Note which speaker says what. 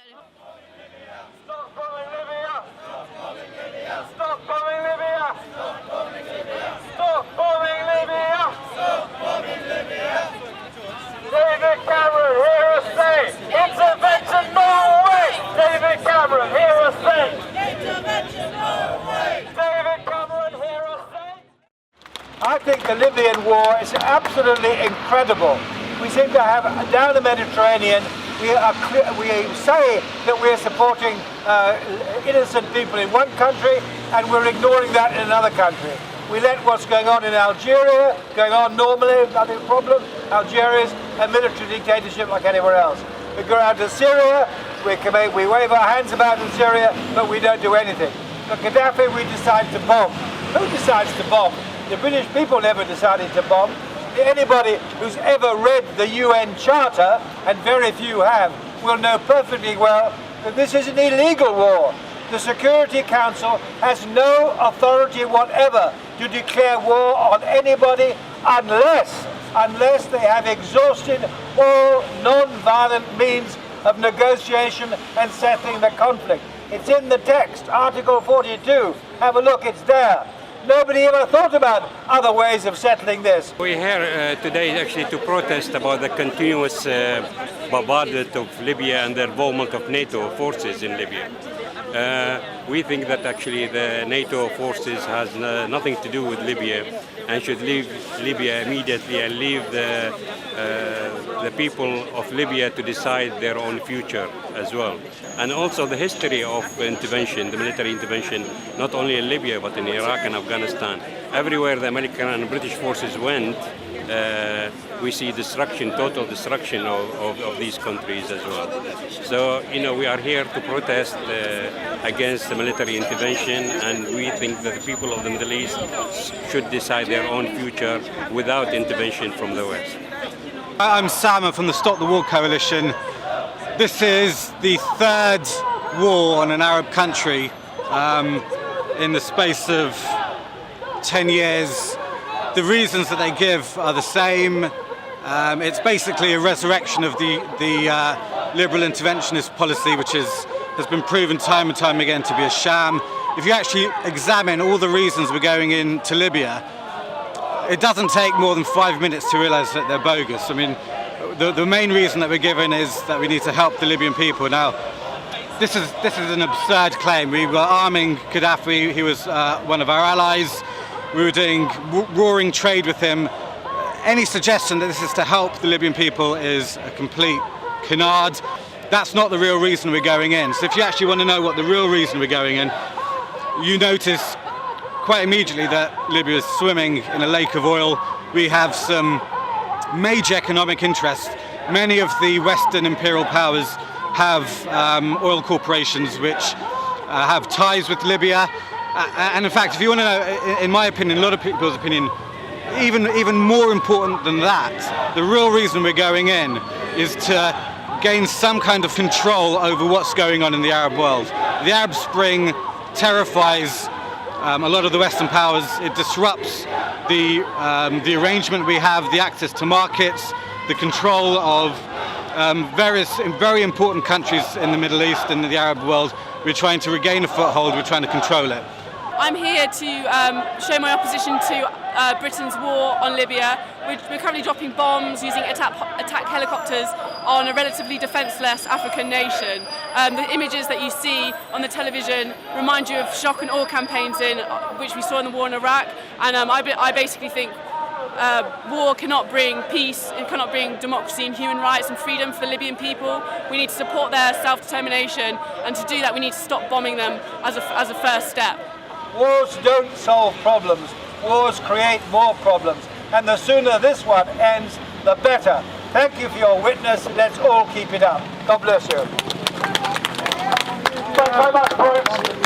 Speaker 1: Stop bombing Libya! Stop bombing Libya! Stop bombing Libya! Stop bombing Libya! David Cameron, hear us say, intervention no way! David Cameron, hear us say, intervention no way! David Cameron, hear us say. I think the Libyan war is absolutely incredible. We seem to have, down the Mediterranean, we say that we're supporting innocent people in one country and we're ignoring that in another country. We let what's going on in Algeria going on normally, nothing problem. Algeria is a military dictatorship like anywhere else. We go out to Syria, we wave our hands about in Syria, but we don't do anything. But Gaddafi we decide to bomb. Who decides to bomb? The British people never decided to bomb. Anybody who's ever read the UN Charter, and very few have, will know perfectly well that this is an illegal war. The Security Council has no authority whatever to declare war on anybody unless they have exhausted all non-violent means of negotiation and settling the conflict. It's in the text, Article 42. Have a look, it's there. Nobody ever thought about other ways of settling this.
Speaker 2: We're here today actually to protest about the continuous bombardment of Libya and the involvement of NATO forces in Libya. We think that actually the NATO forces has nothing to do with Libya and should leave Libya immediately and leave the people of Libya to decide their own future as well. And also the history of intervention, the military intervention, not only in Libya but in Iraq and Afghanistan. Everywhere the American and British forces went, we see destruction, total destruction of these countries as well. So, we are here to protest against the military intervention, and we think that the people of the Middle East should decide their own future without intervention from the West.
Speaker 3: I'm Sami from the Stop the War Coalition. This is the third war on an Arab country in the space of 10 years. The reasons that they give are the same. It's basically a resurrection of the liberal interventionist policy, which has been proven time and time again to be a sham. If you actually examine all the reasons we're going into Libya, it doesn't take more than 5 minutes to realise that they're bogus. I mean, the main reason that we're given is that we need to help the Libyan people. Now, this is an absurd claim. We were arming Gaddafi. He was one of our allies. We were doing roaring trade with him. Any suggestion that this is to help the Libyan people is a complete canard. That's not the real reason we're going in. So if you actually want to know what the real reason we're going in, you notice quite immediately that Libya is swimming in a lake of oil. We have some major economic interests. Many of the Western imperial powers have oil corporations which have ties with Libya. And in fact, if you want to know, in my opinion, a lot of people's opinion, even more important than that, the real reason we're going in is to gain some kind of control over what's going on in the Arab world. The Arab Spring terrifies a lot of the Western powers. It disrupts the arrangement we have, the access to markets, the control of various very important countries in the Middle East and the Arab world. We're trying to regain a foothold, we're trying to control it.
Speaker 4: I'm here to show my opposition to Britain's war on Libya. We're currently dropping bombs, using attack helicopters on a relatively defenceless African nation. The images that you see on the television remind you of shock and awe campaigns which we saw in the war in Iraq. And I basically think war cannot bring peace, it cannot bring democracy and human rights and freedom for the Libyan people. We need to support their self-determination, and to do that we need to stop bombing them as a first step.
Speaker 1: Wars don't solve problems, wars create more problems, and the sooner this one ends, the better. Thank you for your witness, let's all keep it up. God bless you. Thank you very much, Boris.